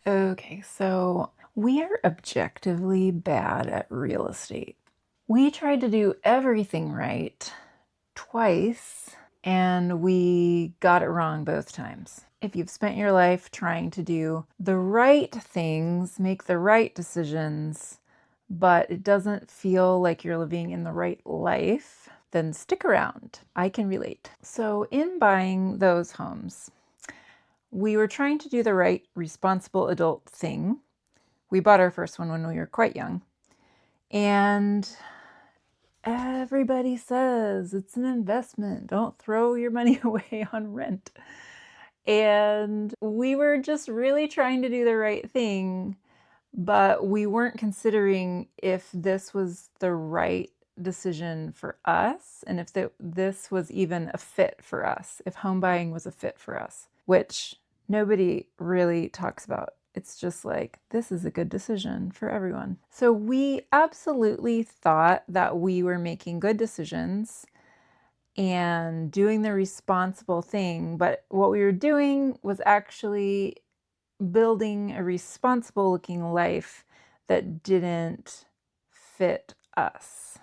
Okay, so we are objectively bad at real estate. We tried to do everything right twice, and we got it wrong both times. If you've spent your life trying to do the right things, make the right decisions, but it doesn't feel like you're living in the right life, then stick around. I can relate. So, in buying those homes, we were trying to do the right, responsible adult thing. We bought our first one when we were quite young. And everybody says it's an investment. Don't throw your money away on rent. And we were just really trying to do the right thing, but we weren't considering if this was the right decision for us and if this was even a fit for us, if home buying was a fit for us, which nobody really talks about. It's just like, this is a good decision for everyone. So we absolutely thought that we were making good decisions and doing the responsible thing, but what we were doing was actually building a responsible looking life that didn't fit us.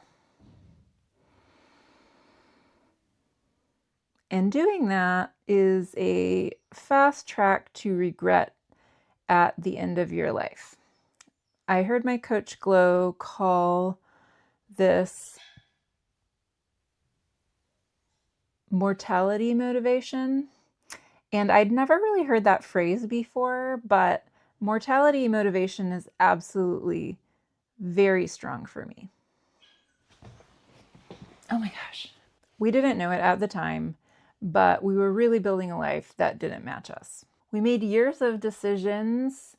And doing that is a fast track to regret at the end of your life. I heard my coach Glow call this mortality motivation. And I'd never really heard that phrase before, but mortality motivation is absolutely very strong for me. Oh my gosh. We didn't know it at the time, but we were really building a life that didn't match us. We made years of decisions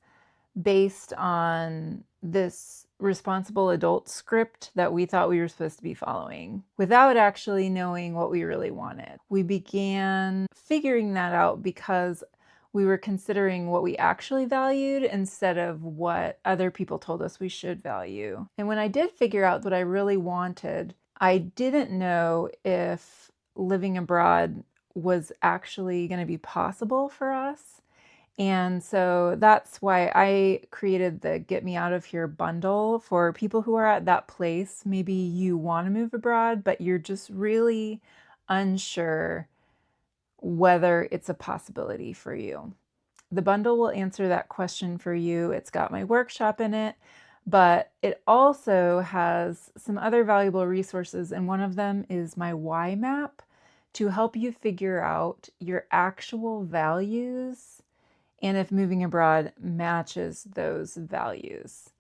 based on this responsible adult script that we thought we were supposed to be following without actually knowing what we really wanted. We began figuring that out because we were considering what we actually valued instead of what other people told us we should value. And when I did figure out what I really wanted, I didn't know if living abroad was actually going to be possible for us. And so that's why I created the Get Me Out of Here bundle for people who are at that place. Maybe you want to move abroad, but you're just really unsure whether it's a possibility for you. The bundle will answer that question for you. It's got my workshop in it, but it also has some other valuable resources, and one of them is my why map to help you figure out your actual values and if moving abroad matches those values.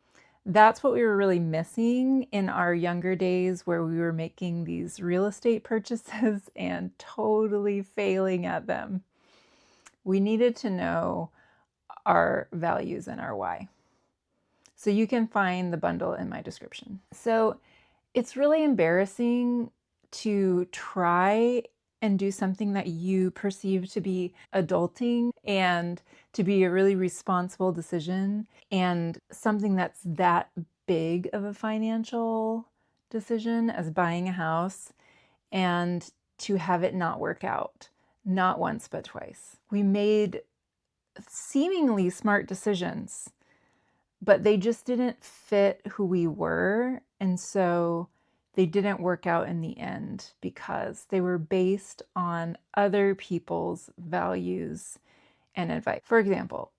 That's what we were really missing in our younger days, where we were making these real estate purchases and totally failing at them. We needed to know our values and our why. So you can find the bundle in my description. So it's really embarrassing to try and do something that you perceive to be adulting and to be a really responsible decision, and something that's that big of a financial decision as buying a house, and to have it not work out, not once but twice. We made seemingly smart decisions, but they just didn't fit who we were. And so they didn't work out in the end because they were based on other people's values and advice. For example,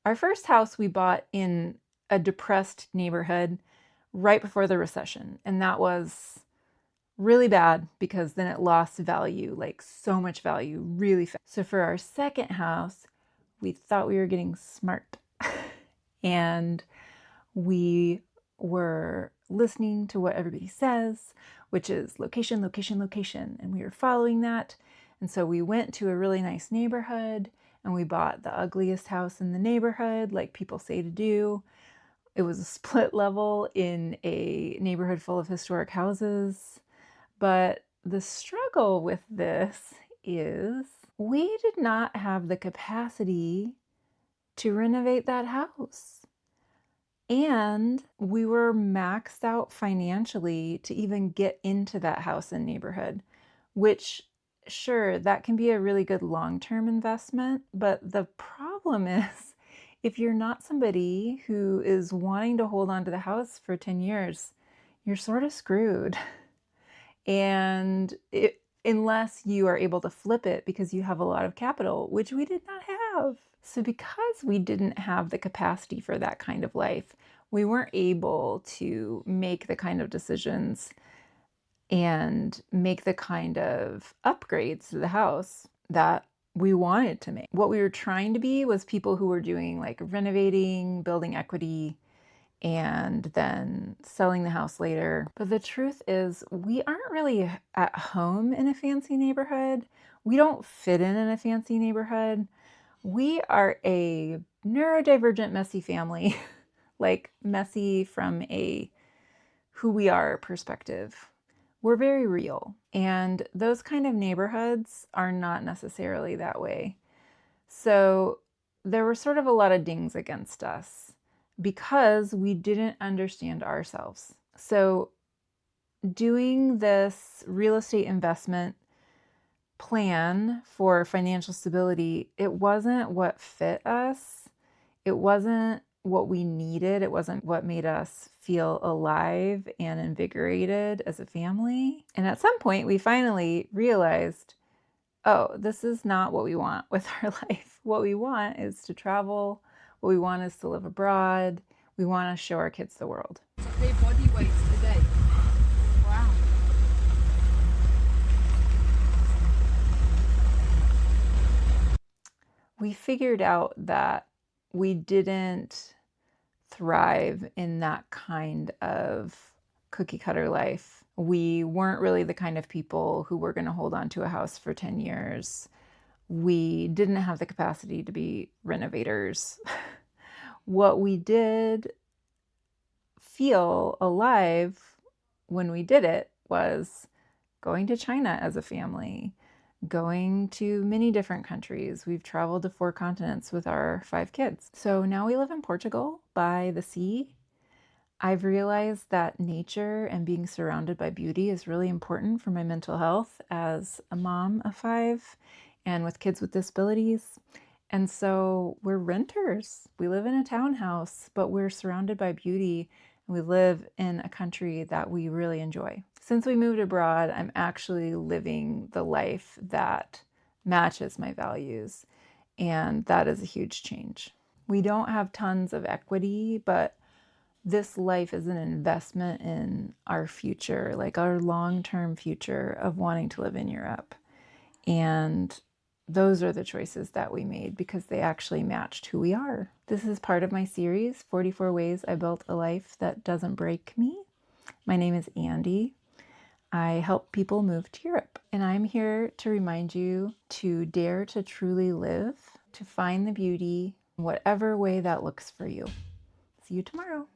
our first house we bought in a depressed neighborhood right before the recession. And that was really bad because then it lost value, like so much value really fast. So for our second house, we thought we were getting smart. And we were listening to what everybody says, which is location, location, location. And we were following that. And so we went to a really nice neighborhood and we bought the ugliest house in the neighborhood, like people say to do. It was a split level in a neighborhood full of historic houses. But the struggle with this is we did not have the capacity to renovate that house. And we were maxed out financially to even get into that house and neighborhood, which, sure, that can be a really good long-term investment. But the problem if you're not somebody who is wanting to hold on to the house for 10 years, you're sort of screwed. And unless you are able to flip it because you have a lot of capital, which we did not have. So because we didn't have the capacity for that kind of life, we weren't able to make the kind of decisions and make the kind of upgrades to the house that we wanted to make. What we were trying to be was people who were doing like renovating, building equity, and then selling the house later. But the truth is, we aren't really at home in a fancy neighborhood. We don't fit in a fancy neighborhood. We are a neurodivergent, messy family, like messy from a who we are perspective. We're very real. And those kind of neighborhoods are not necessarily that way. So there were sort of a lot of dings against us because we didn't understand ourselves. So doing this real estate investment plan for financial stability, it wasn't what fit us. It wasn't what we needed. It wasn't what made us feel alive and invigorated as a family. And at some point, we finally realized, oh, this is not what we want with our life. What we want is to travel. What we want is to live abroad. We want to show our kids the world. Their body weight today. Wow. We figured out that we didn't thrive in that kind of cookie cutter life. We weren't really the kind of people who were going to hold on to a house for 10 years. We didn't have the capacity to be renovators. What we did feel alive when we did it was going to China as a family, going to many different countries. We've traveled to 4 continents with our 5 kids. So now we live in Portugal by the sea. I've realized that nature and being surrounded by beauty is really important for my mental health as a mom of 5 and with kids with disabilities. And so we're renters. We live in a townhouse, but we're surrounded by beauty. And we live in a country that we really enjoy. Since we moved abroad, I'm actually living the life that matches my values. And that is a huge change. We don't have tons of equity, but this life is an investment in our future, like our long-term future of wanting to live in Europe. And those are the choices that we made because they actually matched who we are. This is part of my series, 44 Ways I Built a Life That Doesn't Break Me. My name is Andy. I help people move to Europe, and I'm here to remind you to dare to truly live, to find the beauty, whatever way that looks for you. See you tomorrow.